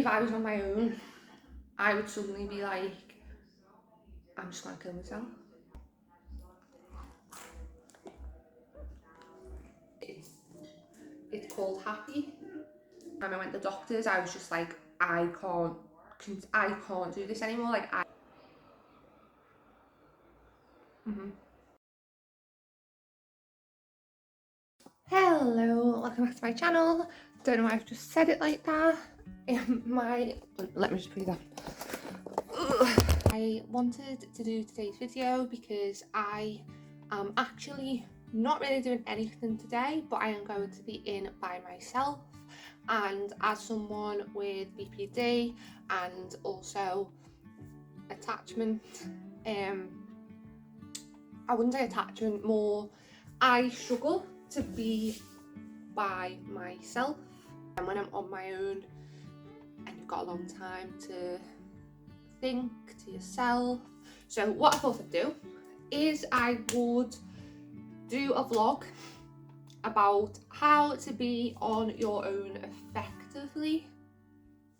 if I was on my own, I would suddenly be like, I'm just gonna kill myself. It's called Happy. When I went to the doctors, I was just like, I can't do this anymore. Like Hello, welcome back to my channel. Don't know why I've just said it like that. Let me just put it down. I wanted to do today's video because I am actually not really doing anything today, but I am going to be in by myself. And as someone with BPD and also attachment, I wouldn't say attachment, more I struggle to be by myself, and when I'm on my own and you've got a long time to think to yourself. So what I thought I'd do is I would do a vlog about how to be on your own effectively.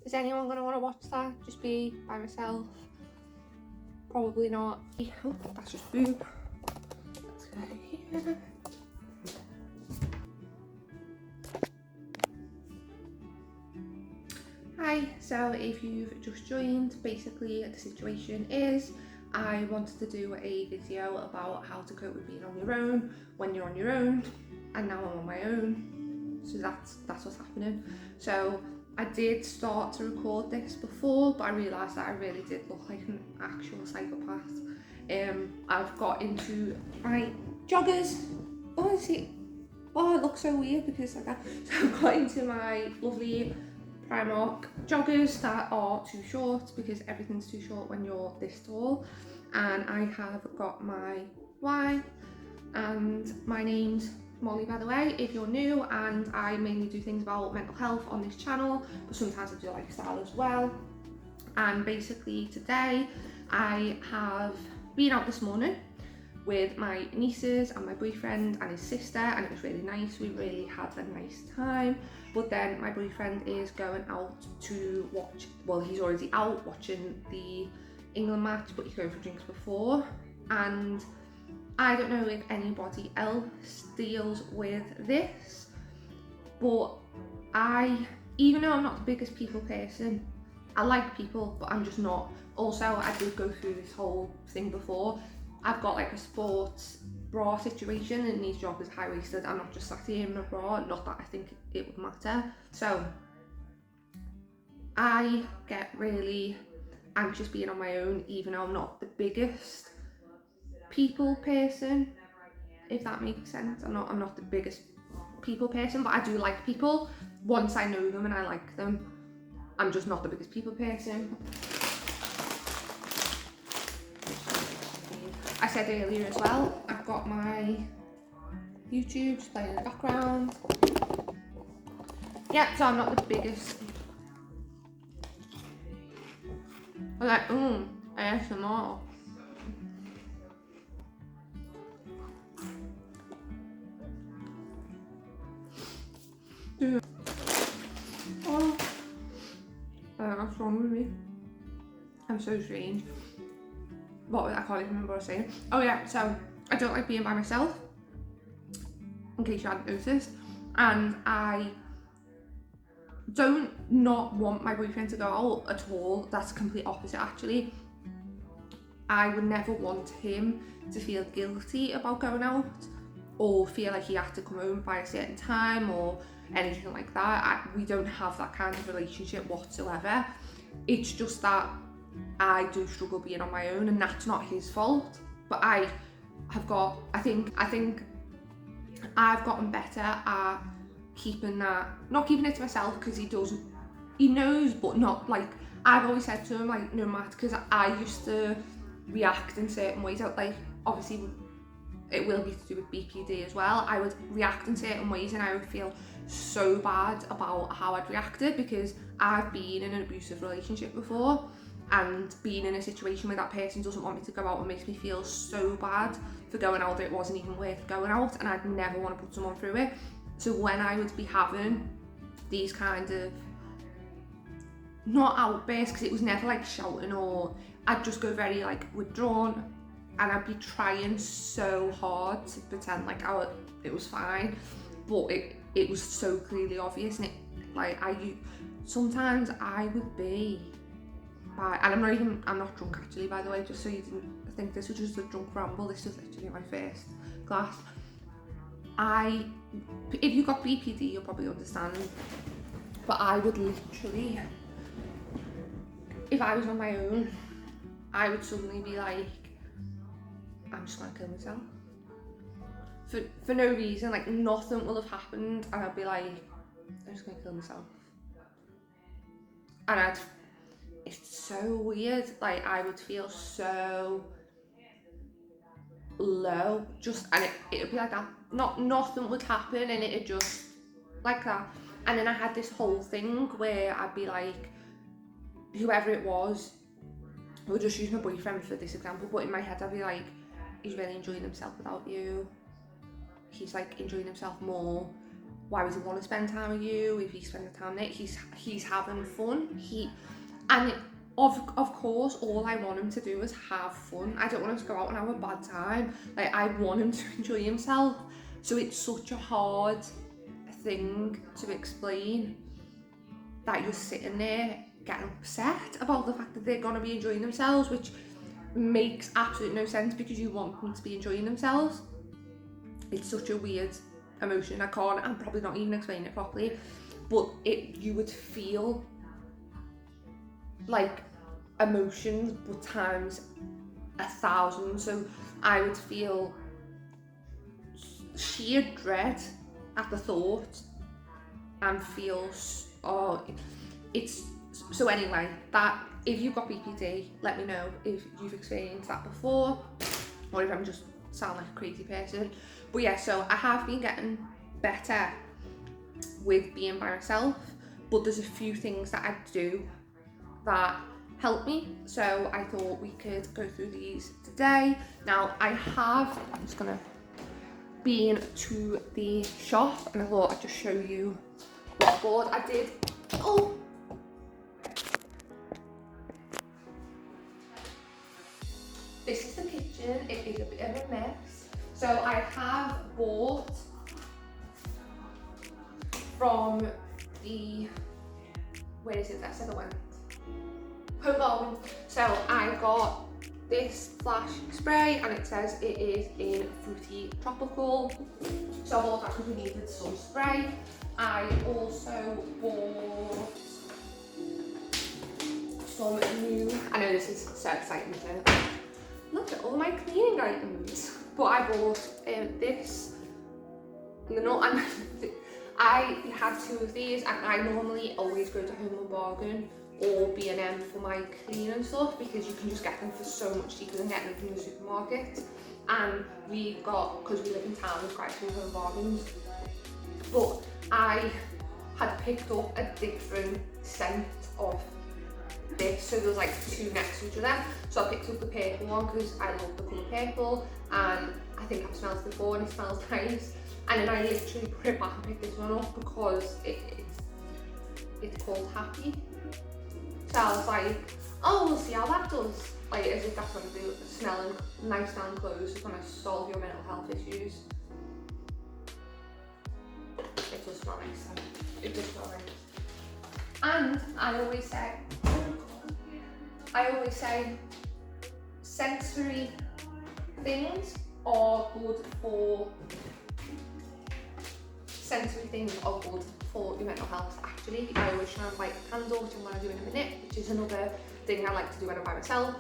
Is anyone going to want to watch that? Just be by myself? Probably not. Oh, that's just boob. Let's go here. Hi, so if you've just joined, basically the situation is I wanted to do a video about how to cope with being on your own when you're on your own, and now I'm on my own, so that's what's happening. So I did start to record this before, but I realised that I really did look like an actual psychopath. I've got into my joggers. Oh, see, oh, it looks so weird because like that. So I've got into my lovely Primark joggers that are too short because everything's too short when you're this tall, and I have got my wine, and my name's Molly, by the way, if you're new, and I mainly do things about mental health on this channel, but sometimes I do lifestyle as well. And basically today I have been out this morning with my nieces and my boyfriend and his sister, and it was really nice. We really had a nice time. But then my boyfriend is going out to watch, well, he's already out watching the England match, but he's going for drinks before. And I don't know if anybody else deals with this, but even though I'm not the biggest people person, I like people, but I'm just not. Also, I did go through this whole thing before. I've got like a sports bra situation, and these joggers are high-waisted. I'm not just sat here in a bra, not that I think it would matter. So I get really anxious being on my own, even though I'm not the biggest people person, if that makes sense. I'm not the biggest people person, but I do like people once I know them and I like them. I'm just not the biggest people person. I said earlier as well, I've got my YouTube just playing in the background. Yeah, so I'm not the biggest. I'm like, ASMR. Oh, what's wrong with me? I'm so strange. What, I can't even remember what I was saying. Oh yeah, so I don't like being by myself, in case you hadn't noticed, and I don't not want my boyfriend to go out at all. That's the complete opposite actually. I would never want him to feel guilty about going out or feel like he had to come home by a certain time or anything like that. We don't have that kind of relationship whatsoever. It's just that I do struggle being on my own, and that's not his fault. But I think I've gotten better at not keeping it to myself, because he knows, but not like, I've always said to him, like, no matter, because I used to react in certain ways. Like, obviously it will be to do with BPD as well. I would react in certain ways and I would feel so bad about how I'd reacted, because I've been in an abusive relationship before, and being in a situation where that person doesn't want me to go out and makes me feel so bad for going out that it wasn't even worth going out, and I'd never want to put someone through it. So when I would be having these kind of not outburst, because it was never like shouting, or I'd just go very like withdrawn, and I'd be trying so hard to pretend like it was fine, but it was so clearly obvious. And it, like, sometimes I would be and I'm not drunk actually, by the way, just so you didn't think this was just a drunk ramble. This was literally my first glass. If you got BPD, you'll probably understand, but I would literally, if I was on my own, I would suddenly be like, I'm just gonna kill myself. For no reason, like nothing will have happened, and I'd be like, I'm just gonna kill myself. And it's so weird, like I would feel so low, and it would be like that. Nothing would happen, and it'd just like that. And then I had this whole thing where I'd be like, whoever it was, we'll just use my boyfriend for this example, but in my head I'd be like, he's really enjoying himself without you. He's like enjoying himself more. Why would he want to spend time with you if he's spending time there? He's having fun. Of course, all I want him to do is have fun. I don't want him to go out and have a bad time. Like, I want him to enjoy himself. So it's such a hard thing to explain that you're sitting there getting upset about the fact that they're going to be enjoying themselves, which makes absolutely no sense because you want them to be enjoying themselves. It's such a weird emotion. I'm probably not even explaining it properly, but you would feel like emotions but times 1,000. So I would feel sheer dread at the thought and feel so anyway, that if you've got BPD, let me know if you've experienced that before, or if I'm just sound like a crazy person. But yeah, so I have been getting better with being by myself, but there's a few things that I do that help me, so I thought we could go through these today. Now I'm just gonna been to the shop, and I thought I'd just show you what I bought. I did, this is the kitchen. It is a bit of a mess. So I have bought from where is it? I said I went. Home Bargains. So I got this flash spray, and it says it is in fruity tropical. So I bought that because we needed some spray. I also bought some new, I know this is so exciting, isn't it? Look at all my cleaning items. But I bought this, and I had 2 of these, and I normally always go to Home Bargain or B&M for my cleaning stuff because you can just get them for so much cheaper than getting them from the supermarket. And because we live in town, there's quite a few Home Bargains. But I had picked up a different scent of this, so there's like 2 next to each other. So I picked up the purple one because I love the colour purple, and I think I've smelled it before and it smells nice. And then I literally put it back and picked this one up because it's called Happy. So I was like, oh, we'll see how that does. Like, as if that's going to do smelling nice smelling clothes is going to solve your mental health issues. It does smell nice. It does smell nice. And I always say sensory things are good for your mental health. Actually, I always try and light a candle, which I'm going to do in a minute, which is another thing I like to do when I'm by myself.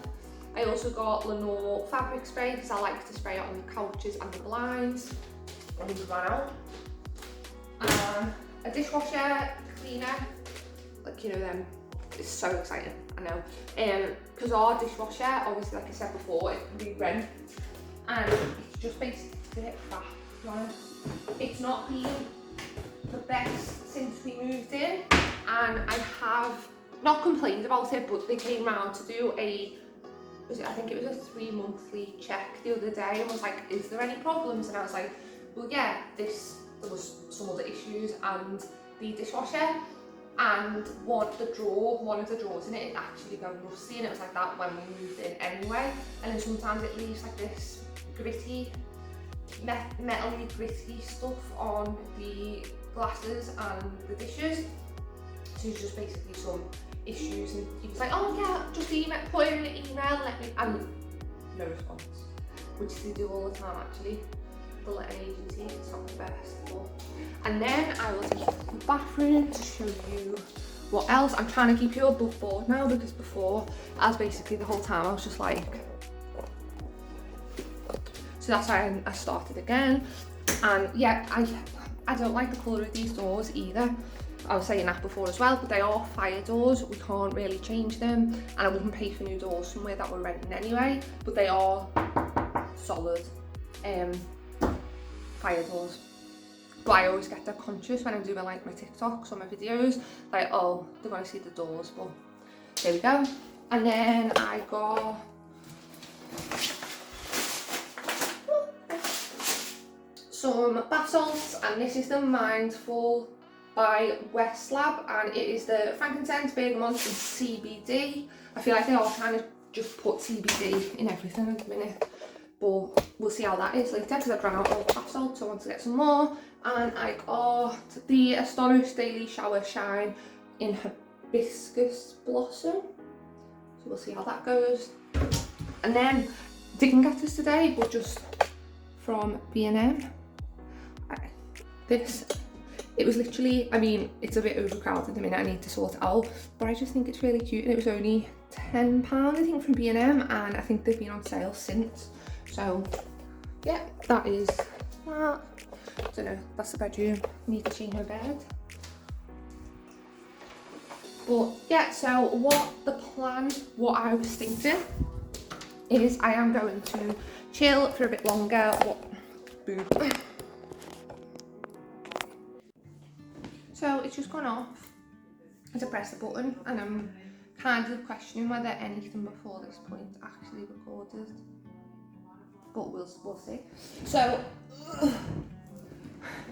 I also got Lenore fabric spray because I like to spray it on the couches and the blinds when we run out. A dishwasher cleaner, like, you know, them. It's so exciting, I know. Because our dishwasher, obviously, like I said before, it can be rent, and it's just basically a bit crap, to be honest. It's not been the best since we moved in, and I have not complained about it, but they came round to do I think it was a 3-monthly check the other day, and was like, is there any problems? And I was like, well, yeah, there was some other issues, and the dishwasher and one of the drawers in it is actually going rusty, and it was like that when we moved in anyway. And then sometimes it leaves like this gritty, metally gritty stuff on the glasses and the dishes. So it's just basically some issues, and he was like, oh yeah, just put in an email, let me, and no response, which they do all the time actually. The letting agency, it's not the best. But. And then I will take you to the bathroom to show you what else. I'm trying to keep you above board now, because before, as basically the whole time, I was just like, so that's why I started again. And yeah, I don't like the colour of these doors either. I was saying that before as well, but they are fire doors. We can't really change them, and I wouldn't pay for new doors somewhere that we're renting anyway, but they are solid fire doors. But I always get that conscious when I'm doing like my TikToks or my videos, like, oh, they're gonna see the doors, but there we go. And then I got some bath salts, and this is the Mindful by Westlab, and it is the frankincense, bergamot and CBD. I feel like they are trying to just put CBD in everything at the minute, but we'll see how that is later, because I've run out of bath salts, so I want to get some more. And I got the Astonish Daily Shower Shine in Hibiscus Blossom, so we'll see how that goes. And then, didn't get this today, but just from B&M, it was literally, I mean, it's a bit overcrowded at the minute, I need to sort it out, but I just think it's really cute, and it was only £10 I think from B&M, and I think they've been on sale since. So yeah, that is that. I don't know, that's the bedroom. Need to change my bed. But yeah, so what I was thinking is I am going to chill for a bit longer. So it's just gone off as I press the button, and I'm kind of questioning whether anything before this point actually recorded. But we'll see. So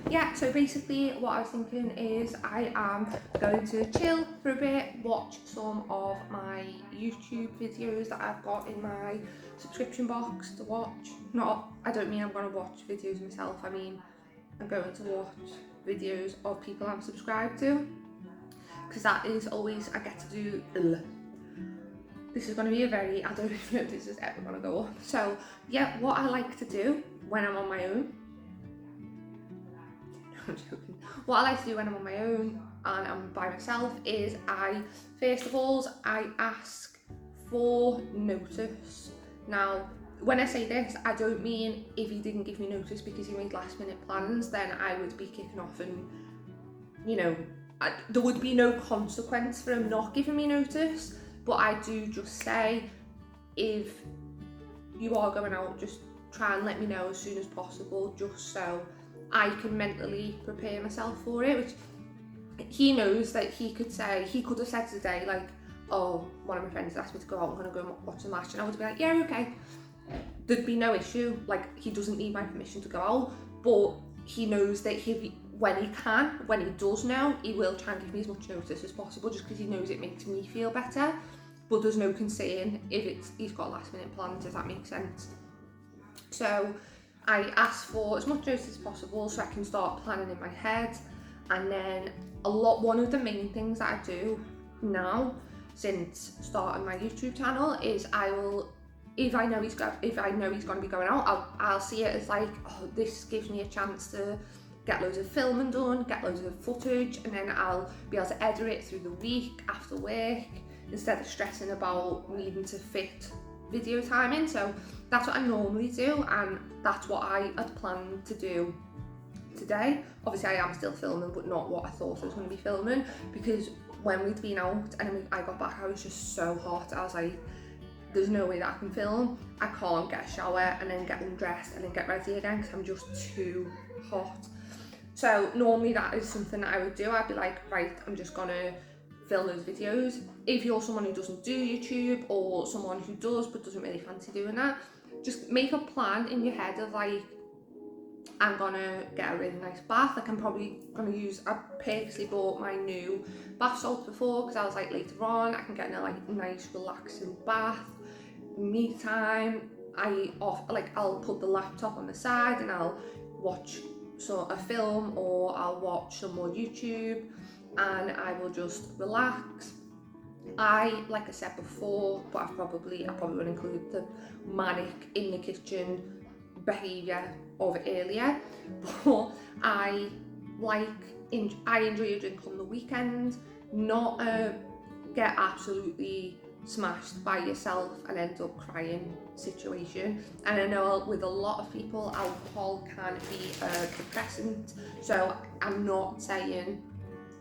yeah, so basically what I was thinking is I am going to chill for a bit, watch some of my YouTube videos that I've got in my subscription box to watch. I don't mean I'm going to watch videos myself, I mean I'm going to watch videos of people I'm subscribed to, because that is always, I get to do, this is going to be a very, I don't even know if this is ever going to go up. So yeah, what I like to do when I'm on my own, I'm joking. What I like to do when I'm on my own and I'm by myself is first of all, I ask for notice. Now, when I say this, I don't mean if he didn't give me notice because he made last minute plans, then I would be kicking off and, you know, there would be no consequence for him not giving me notice. But I do just say, if you are going out, just try and let me know as soon as possible, just so I can mentally prepare myself for it. Which he knows that he could have said today, like, oh, one of my friends asked me to go out, I'm going to go and watch the match, and I would be like, yeah, okay. There'd be no issue, like, he doesn't need my permission to go out, but he knows that when he does know, he will try and give me as much notice as possible, just because he knows it makes me feel better. But there's no concern if he's got last minute plans, if that makes sense. So I ask for as much notice as possible so I can start planning in my head. And then one of the main things that I do now since starting my YouTube channel is if I know he's going to be going out, I'll see it as like, oh, this gives me a chance to get loads of filming done, get loads of footage, and then I'll be able to edit it through the week after work instead of stressing about needing to fit video time in. So that's what I normally do, and that's what I had planned to do today. Obviously I am still filming, but not what I thought I was going to be filming, because when we'd been out and I got back, I was just so hot. I was like, there's no way that I can film. I can't get a shower and then get undressed and then get ready again because I'm just too hot. So normally that is something that I would do. I'd be like, right, I'm just gonna film those videos. If you're someone who doesn't do YouTube, or someone who does but doesn't really fancy doing that, just make a plan in your head of like, I'm gonna get a really nice bath. Like I'm probably gonna use, I purposely bought my new bath salts before because I was like, later on I can get in a like nice relaxing bath, me time. I'll put the laptop on the side and I'll watch a film, or I'll watch some more YouTube, and I will just relax. Like I said before, but I probably will include the manic in the kitchen behaviour of earlier, but I enjoy a drink on the weekend, not get absolutely smashed by yourself and end up crying situation. And I know with a lot of people alcohol can be a depressant, so I'm not saying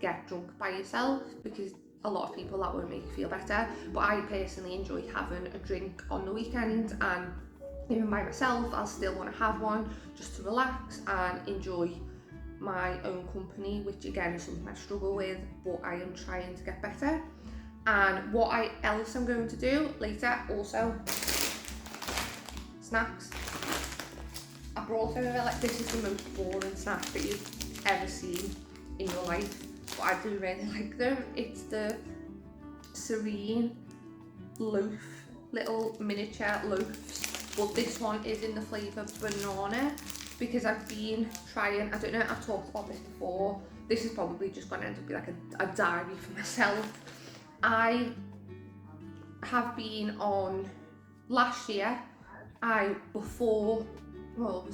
get drunk by yourself, because a lot of people that won't make you feel better, but I personally enjoy having a drink on the weekend, and even by myself I'll still want to have one just to relax and enjoy my own company, which again is something I struggle with, but I am trying to get better. And what else I'm going to do later, also snacks. I brought over, like, this is the most boring snack that you've ever seen in your life, but I do really like them. It's the Serene loaf, little miniature loaves, but this one is in the flavour banana, because I've been trying, I don't know, I've talked about this before, this is probably just going to end up being like a diary for myself. I have been on, last year, was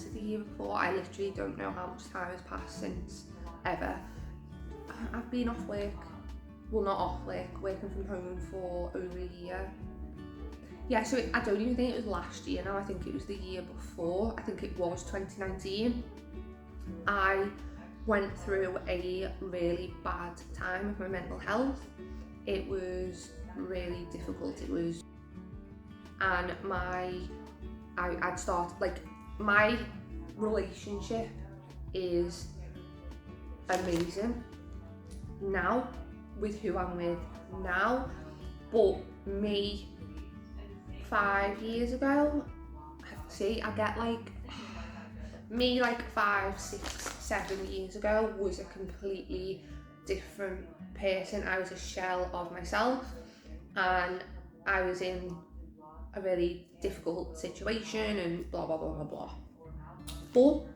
it the year before? I literally don't know how much time has passed since ever. I've been off work, well not off work, working from home for over a year. Yeah, so I don't even think it was last year now, I think it was the year before, I think it was 2019. I went through a really bad time with my mental health. It was really difficult, and I'd started, like, my relationship is amazing now with who I'm with now, but me 5 years ago, see, I get like, me like 5, 6, 7 years ago was a completely different person. I was a shell of myself, and I was in a really difficult situation and blah blah blah blah blah. But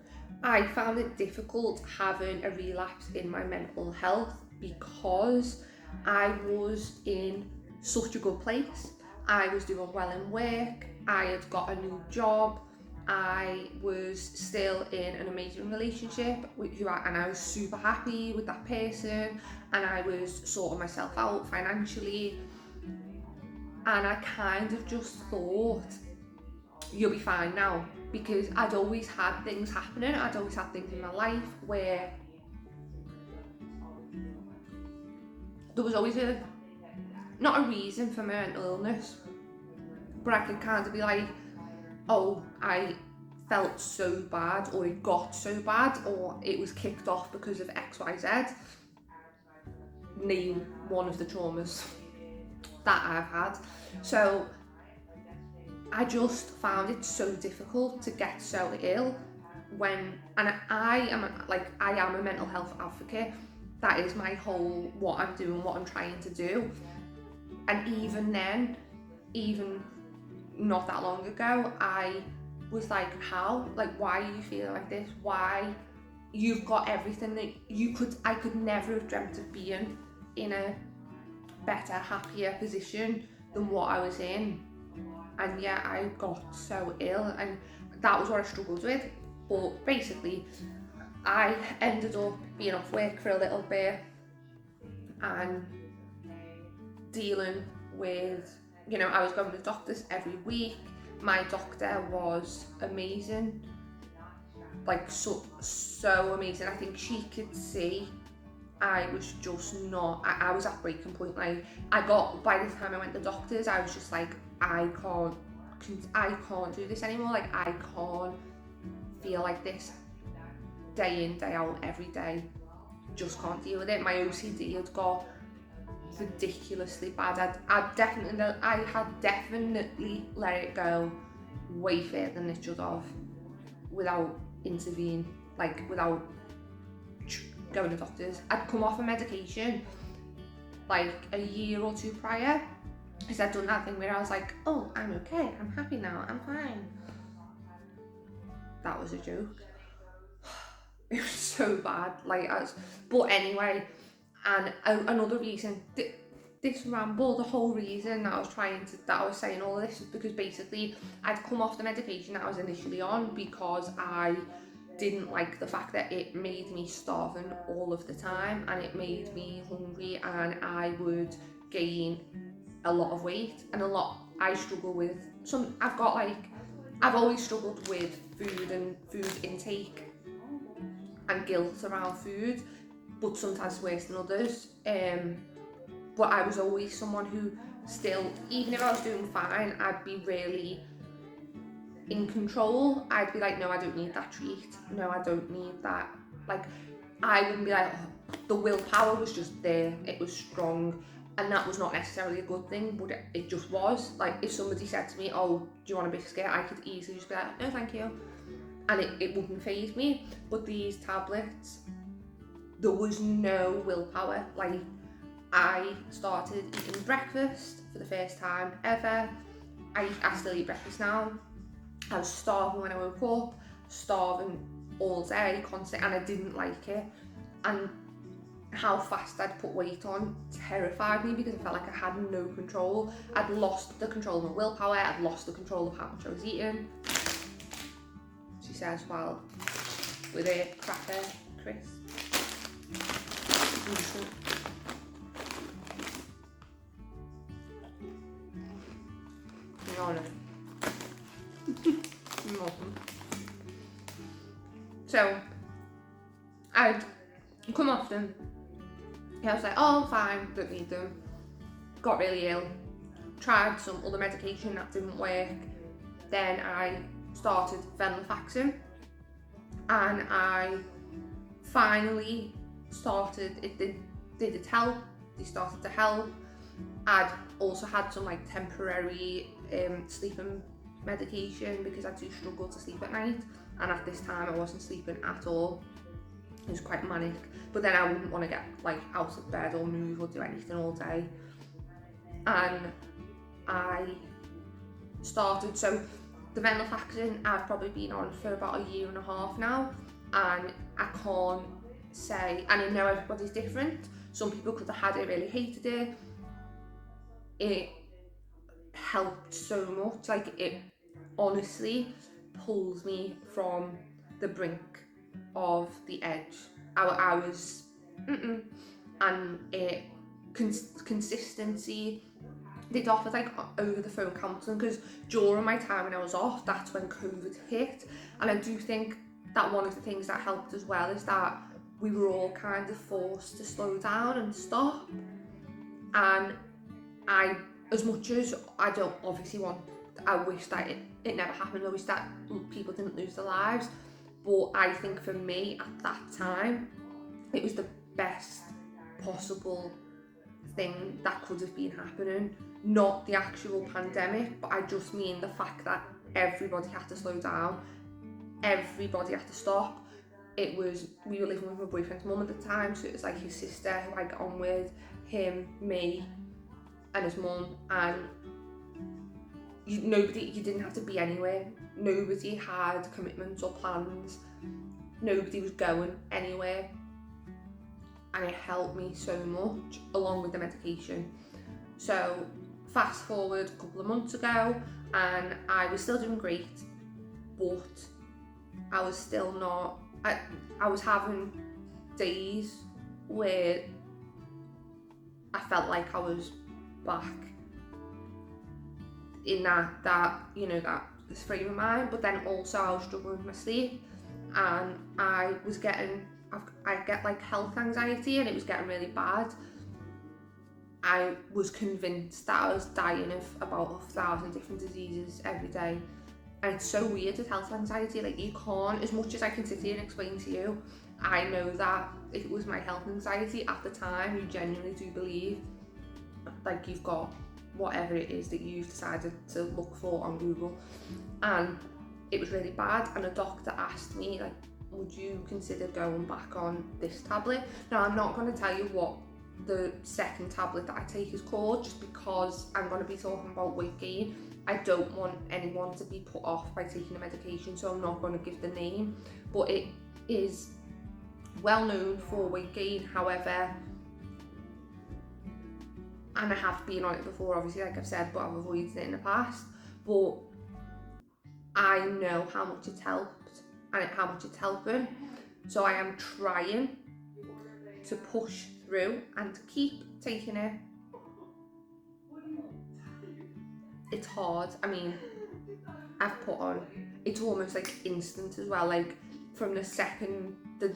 I found it difficult having a relapse in my mental health because I was in such a good place. I was doing well in work, I had got a new job, I was still in an amazing relationship and I was super happy with that person, and I was sorting myself out financially, and I kind of just thought, you'll be fine now, because I'd always had things happening, I'd always had things in my life where there was always not a reason for my mental illness, but I could kind of be like, oh, I felt so bad, or it got so bad, or it was kicked off because of XYZ. Name one of the traumas that I've had. So I just found it so difficult to get so ill and I am a mental health advocate. That is my whole, what I'm doing, what I'm trying to do. And even then, even not that long ago, I was like, how? Like, why are you feeling like this? Why? You've got everything that I could never have dreamt of being in a better, happier position than what I was in. And yeah, I got so ill, and that was what I struggled with. But basically, I ended up being off work for a little bit and dealing with, I was going to doctors every week. My doctor was amazing, like so amazing. I think she could see I was just not, I was at breaking point. Like, by the time I went to doctors, I was just like, I can't do this anymore. Like, I can't feel like this day in, day out, every day. Just can't deal with it. My OCD had got ridiculously bad. I had definitely let it go way further than it should have without intervening. like without going to doctors. I'd come off a medication like a year or two prior, because I'd done that thing where I was like, oh, I'm okay, I'm happy now, I'm fine. That was a joke. It was so bad, like, but anyway, and another reason, this ramble, the whole reason that I was saying all of this is because basically I'd come off the medication that I was initially on because I didn't like the fact that it made me starving all of the time, and it made me hungry, and I would gain a lot of weight, and I struggle with I've always struggled with food and food intake and guilt around food, but sometimes worse than others. But I was always someone who still, even if I was doing fine, I'd be really in control. I'd be like, no, I don't need that treat. No, I don't need that. Like, I wouldn't be like, oh, the willpower was just there. It was strong. And that was not necessarily a good thing, but it just was. Like, if somebody said to me, oh, do you want a biscuit? I could easily just be like, no, thank you. And it wouldn't faze me. But these tablets, there was no willpower. Like, I started eating breakfast for the first time ever. I still eat breakfast now. I was starving when I woke up, starving all day, constant, and I didn't like it. And how fast I'd put weight on terrified me because I felt like I had no control. I'd lost the control of my willpower, I'd lost the control of how much I was eating. She says, well, with a cracker crisp. So I'd come off them. I was like, oh, fine, don't need them. Got really ill. Tried some other medication that didn't work. Then I started venlafaxine, and I finally started. It did help. They started to help. I'd also had some like temporary sleeping medication because I do struggle to sleep at night, and at this time I wasn't sleeping at all. It was quite manic, but then I wouldn't want to get like out of bed or move or do anything all day. And I started, so the venlafaxine I've probably been on for about a year and a half now, and I can't say, and I know everybody's different. Some people could have had it, really hated it. It helped so much, like it honestly pulls me from the brink of the edge. I was, and it consistency. They'd offered like over the phone counselling because during my time when I was off, that's when COVID hit, and I do think that one of the things that helped as well is that we were all kind of forced to slow down and stop. And as much as I don't obviously I wish that it never happened, I wish that people didn't lose their lives, but I think for me at that time, it was the best possible thing that could have been happening. Not the actual pandemic, but I just mean the fact that everybody had to slow down, everybody had to stop. We were living with my boyfriend's mum at the time, so it was like his sister who I got on with, him, me, and his mum, and you didn't have to be anywhere. Nobody had commitments or plans. Nobody was going anywhere, and it helped me so much along with the medication. So fast forward a couple of months ago, and I was still doing great, but I was still not. I was having days where I felt like I was back in that frame of mind, but then also I was struggling with my sleep, and I get like health anxiety, and it was getting really bad. I was convinced that I was dying of about 1,000 different diseases every day. And it's so weird with health anxiety, like you can't, as much as I can sit here and explain to you, I know that if it was my health anxiety at the time, you genuinely do believe like you've got whatever it is that you've decided to look for on Google. And it was really bad, and a doctor asked me like would you consider going back on this tablet? Now, I'm not going to tell you what the second tablet that I take is called, just because I'm going to be talking about weight gain. I don't want anyone to be put off by taking a medication, so I'm not going to give the name, but it is well known for weight gain. However, and I have been on it before, obviously, like I've said, but I've avoided it in the past, but I know how much it's helped and how much it's helping, so I am trying to push through and to keep taking it. It's hard. I mean, I've put on, it's almost like instant as well, like from the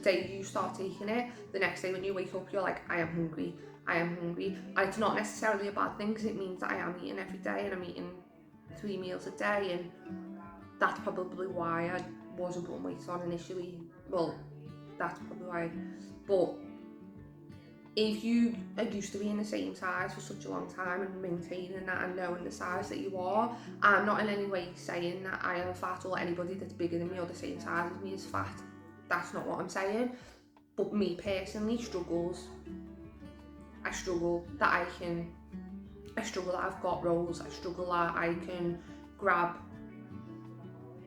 day you start taking it, the next day when you wake up, you're like, I am hungry, and it's not necessarily a bad thing, because it means that I am eating every day, and I'm eating 3 meals a day, and that's probably why I wasn't putting weight on initially. Well, that's probably why. But if you are used to being the same size for such a long time and maintaining that and knowing the size that you are, I'm not in any way saying that I am fat or anybody that's bigger than me or the same size as me is fat. That's not what I'm saying. But me personally I struggle that I've got rolls. I struggle that I can grab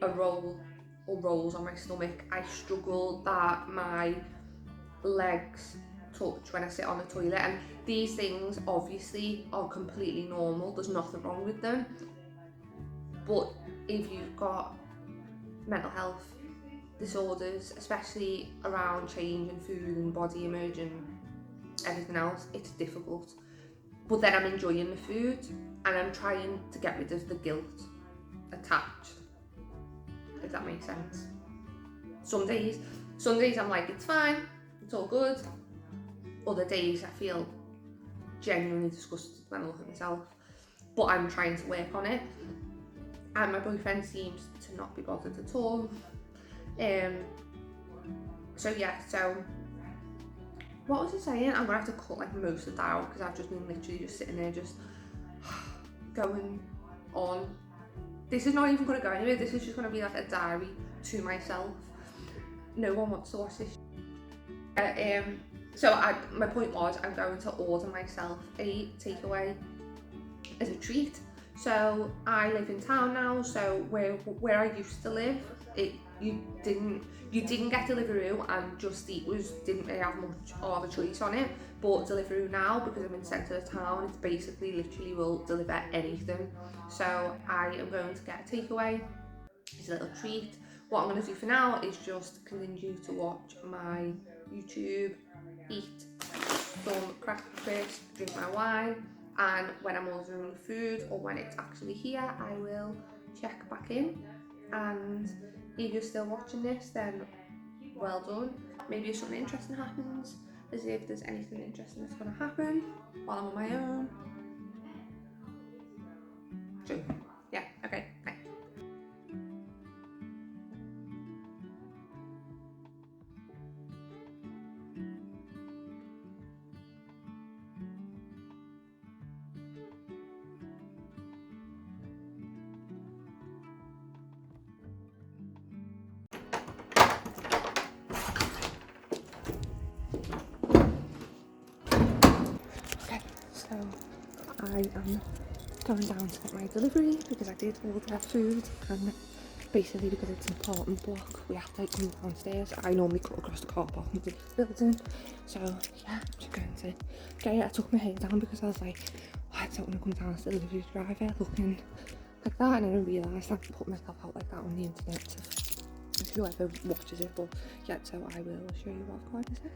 a roll or rolls on my stomach. I struggle that my legs touch when I sit on the toilet, and these things obviously are completely normal. There's nothing wrong with them. But if you've got mental health disorders, especially around change in food and body image and everything else, it's difficult. But then I'm enjoying the food and I'm trying to get rid of the guilt attached, if that makes sense. Some days I'm like, it's fine, it's all good. Other days I feel genuinely disgusted when I look at myself, but I'm trying to work on it. And my boyfriend seems to not be bothered at all. So what was I saying? I'm gonna have to cut like most of that out, because I've just been literally just sitting there just going on. This is not even gonna go anywhere. This is just gonna be like a diary to myself. No one wants to watch this. My point was, I'm going to order myself a takeaway as a treat. So I live in town now, so where I used to live, you didn't get Deliveroo, and Just Eat didn't really have much of a choice on it. But Deliveroo now, because I'm in the centre of town, it's basically literally will deliver anything. So I am going to get a takeaway. It's a little treat. What I'm going to do for now is just continue to watch my YouTube, eat some breakfast, drink my wine, and when I'm ordering the food or when it's actually here, I will check back in. And if you're still watching this, then well done. Maybe if something interesting happens, as if there's anything interesting that's going to happen while I'm on my own. True. Yeah, okay, bye. So I am going down to get my delivery because I did order food, and basically because it's an apartment block, we have to like come downstairs. I normally cut across the car park into the building, so yeah, I'm just going to get it. I took my hair down because I was like, oh, I don't want to come down as the delivery driver looking like that, and then I realised I put myself out like that on the internet to whoever watches it. But yeah, so I will show you what I've got in a sec.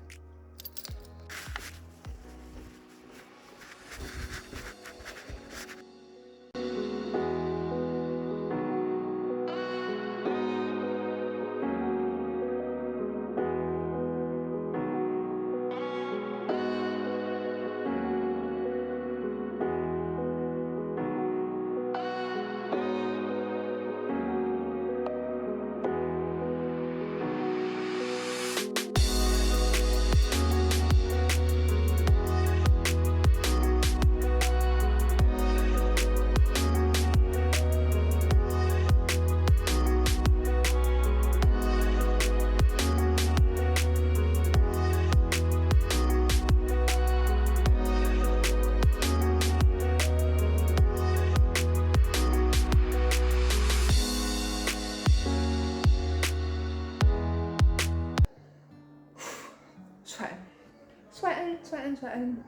sweating.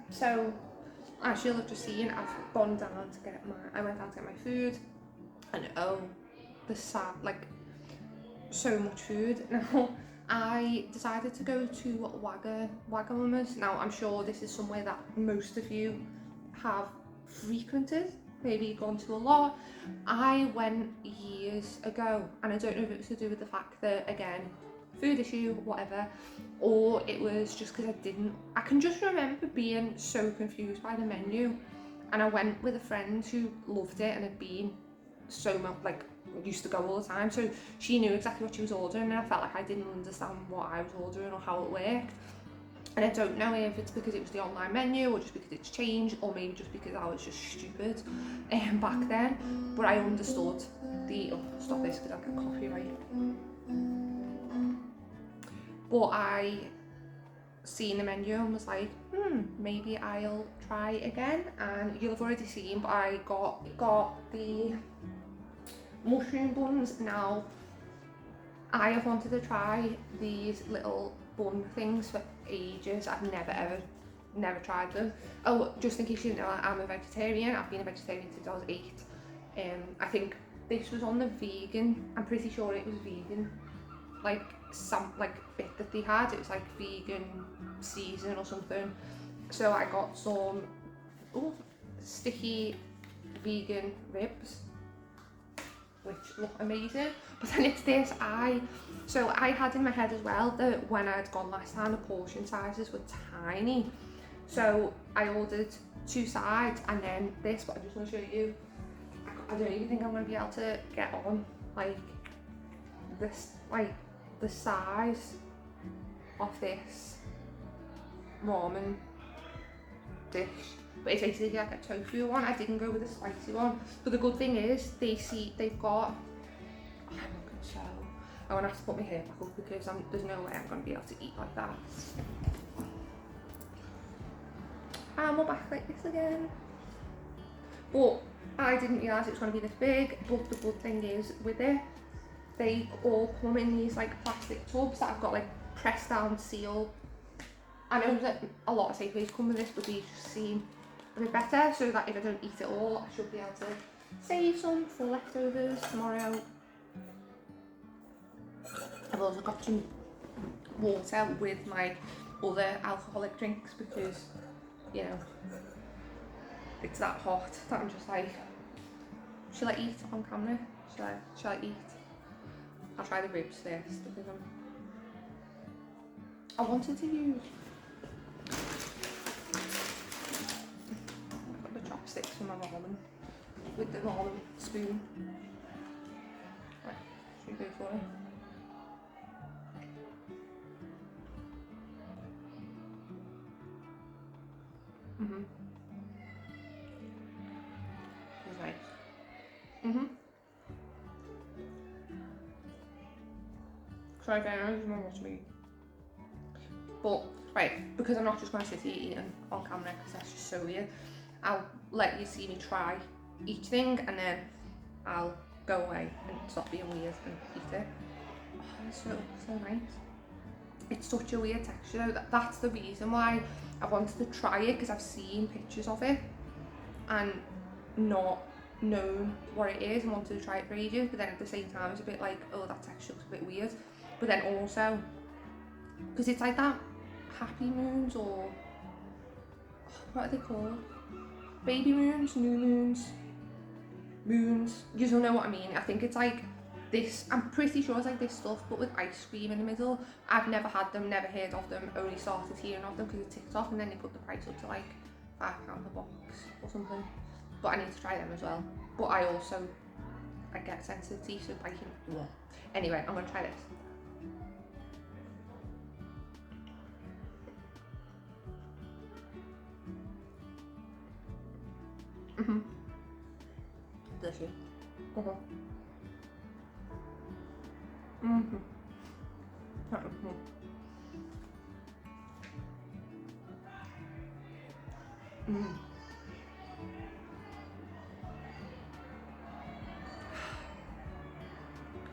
So as you'll have just seen, I've gone down to get I went out to get my food, and oh, the sad, like, so much food. Now, I decided to go to Wagamama's. Now, I'm sure this is somewhere that most of you have frequented, maybe gone to a lot. I went years ago, and I don't know if it was to do with the fact that, again, food issue, whatever, or it was just because I can just remember being so confused by the menu, and I went with a friend who loved it and had been so much, like, used to go all the time, so she knew exactly what she was ordering, and I felt like I didn't understand what I was ordering or how it worked. And I don't know if it's because it was the online menu, or just because it's changed, or maybe just because I was just stupid back then, but I understood stop this because I'll get copyright. But I seen the menu and was like, maybe I'll try again. And you'll have already seen, but I got the mushroom buns. Now, I have wanted to try these little bun things for ages. I've never tried them. Oh, just in case you didn't know, I'm a vegetarian. I've been a vegetarian since I was 8. I think this was on the vegan, I'm pretty sure it was vegan, like some bit that they had, it was like vegan season or something. So I got some sticky vegan ribs, which look amazing. But then it's this, so I had in my head as well that when I'd gone last time, the portion sizes were tiny. So I ordered 2 sides and then this, but I just want to show you, I don't even think I'm going to be able to get on like this, like the size of this ramen dish. But it's basically like a tofu one. I didn't go with the spicy one. But the good thing is they've got, I'm not going to show. I'm going to have to put my hair back up because there's no way I'm going to be able to eat like that. And we're back like this again. But I didn't realise it was going to be this big. But the good thing is with it, they all come in these like plastic tubs that have got like pressed down seal. I know that a lot of takeaways come with this, but these just seem a bit better, so that if I don't eat it all, I should be able to save some for leftovers tomorrow. I've also got some water with my other alcoholic drinks because, you know, it's that hot that I'm just like, shall I eat on camera? Shall I eat? I'll try the ribs first because I wanted to use the chopsticks for my ramen with the ramen spoon. Right, should we go for it? It's nice. So I don't know if you want to eat. But, right, because I'm not just going to sit here eating on camera because that's just so weird, I'll let you see me try each thing and then I'll go away and stop being weird and eat it. Oh, it's so nice. It's such a weird texture though. That's the reason why I wanted to try it, because I've seen pictures of it and not known what it is and wanted to try it for ages, but then at the same time it's a bit like, oh, that texture looks a bit weird. But then also, because it's like that Happy Moons, or what are they called? Baby moons, new moons, moons. You don't know what I mean. I think it's like this, I'm pretty sure it's like this stuff, but with ice cream in the middle. I've never had them, never heard of them, only started hearing of them because of TikTok, and then they put the price up to like £5 a box or something. But I need to try them as well. But I get sensitivity, so I can. Yeah. Anyway, I'm gonna try this. Delicious.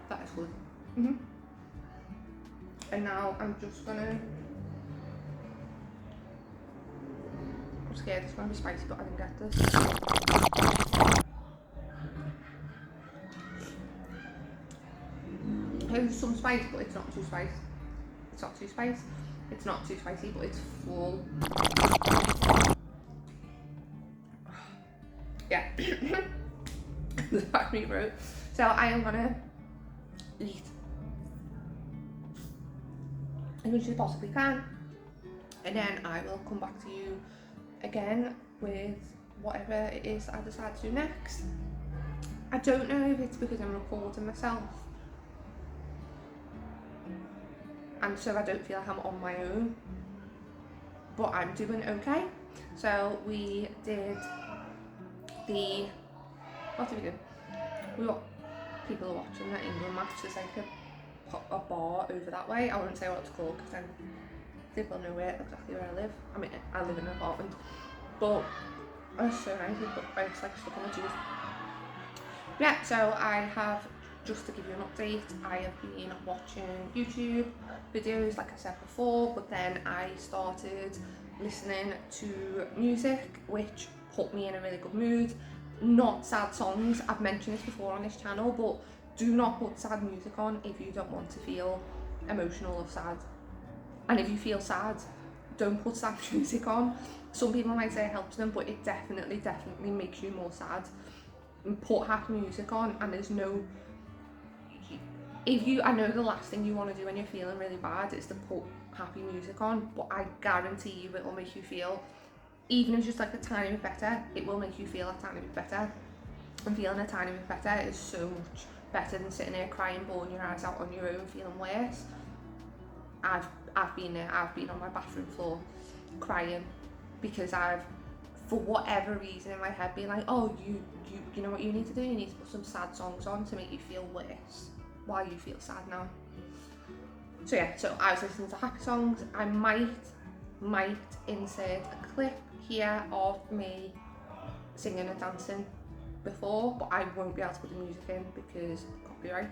That is good. And now I'm just gonna scared it's going to be spicy, but I didn't get this. There's some spice, but it's not too spicy. It's not too spicy. It's not too spicy, but it's full. Yeah. The back of my throat. So I am gonna eat as much as I possibly can, and then I will come back to you again with whatever it is I decide to do next. I don't know if it's because I'm recording myself and so I don't feel like I'm on my own, but I'm doing okay. So we did what did we do? We got people are watching the England match. There's like a bar over that way. I won't say what it's called because then people know exactly where I live. I mean, I live in an apartment, but it's so nice. It's like stuck on the tooth. Yeah, so I have, just to give you an update, I have been watching YouTube videos like I said before, but then I started listening to music which put me in a really good mood. Not sad songs, I've mentioned this before on this channel, but do not put sad music on if you don't want to feel emotional or sad. And if you feel sad, don't put sad music on. Some people might say it helps them, but it definitely makes you more sad. And put happy music on, and there's no, I know the last thing you want to do when you're feeling really bad is to put happy music on, but I guarantee you it will make you feel, even if it's just like a tiny bit better, it will make you feel a tiny bit better. And feeling a tiny bit better is so much better than sitting there crying, bawling your eyes out on your own, feeling worse. I've been there. I've been on my bathroom floor crying because I've, for whatever reason in my head, been like, oh, you know what you need to do? You need to put some sad songs on to make you feel worse while you feel sad now. So yeah, so I was listening to happy songs. I might insert a clip here of me singing and dancing before, but I won't be able to put the music in because copyright.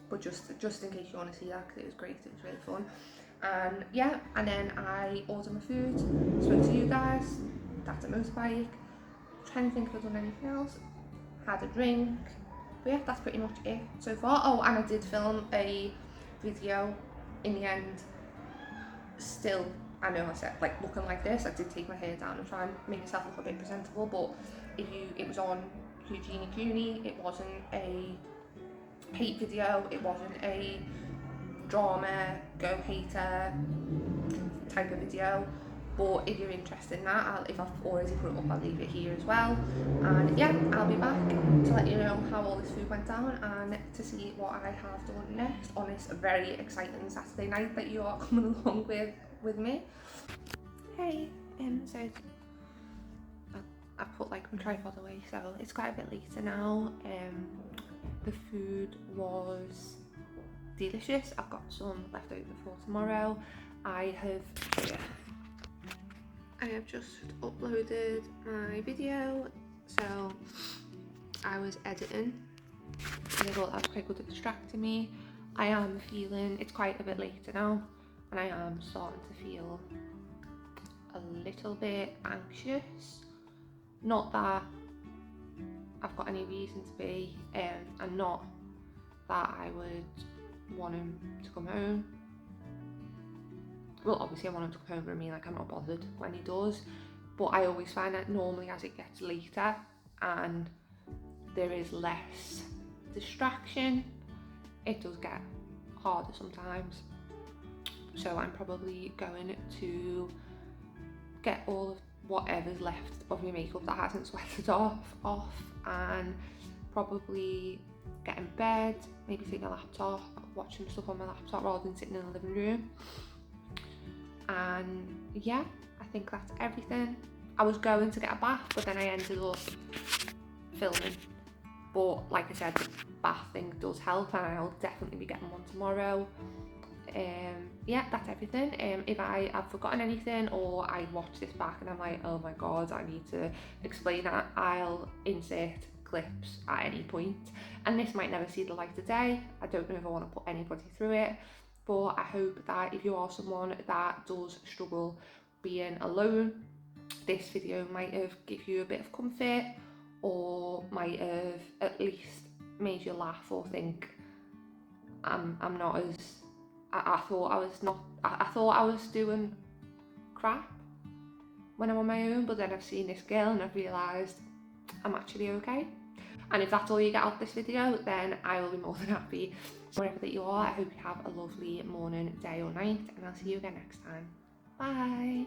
But just in case you want to see that, because it was great, it was really fun. And yeah, and then I ordered my food, spoke to you guys, that's a motorbike, trying to think if I've done anything else, had a drink, but yeah, that's pretty much it so far. Oh, and I did film a video in the end, still, I know I said like looking like this, I did take my hair down and try and make myself look a bit presentable, but it was on Eugenie Cooney, it wasn't a hate video, it wasn't a drama, go hater type of video, but if you're interested in that, if I've already put it up, I'll leave it here as well. And yeah, I'll be back to let you know how all this food went down and to see what I have done next on this very exciting Saturday night that you are coming along with me. Hey, so I put like my tripod away, so it's quite a bit later now. The food was delicious. I've got some left over for tomorrow. I have just uploaded my video, so I was editing and I thought that was quite good at distracting me. I am feeling, it's quite a bit later now, and I am starting to feel a little bit anxious. Not that I've got any reason to be, and not that I would want him to come home. Well, obviously I want him to come home with me, like I'm not bothered when he does, but I always find that normally as it gets later and there is less distraction, it does get harder sometimes. So I'm probably going to get all of whatever's left of my makeup that hasn't sweated off and probably get in bed, maybe take my laptop, watch some stuff on my laptop rather than sitting in the living room. And yeah, I think that's everything. I was going to get a bath, but then I ended up filming. But like I said, the bath thing does help, and I'll definitely be getting one tomorrow. yeah, that's everything. If I have forgotten anything or I watch this back and I'm like, oh my god, I need to explain that, I'll insert clips at any point. And this might never see the light of day. I don't know if I want to put anybody through it, but I hope that if you are someone that does struggle being alone, this video might have give you a bit of comfort, or might have at least made you laugh or think I'm not as I thought I was not. I thought I was doing crap when I'm on my own, but then I've seen this girl and I've realised I'm actually okay. And if that's all you get out of this video, then I will be more than happy. Wherever that you are, I hope you have a lovely morning, day or night, and I'll see you again next time. Bye!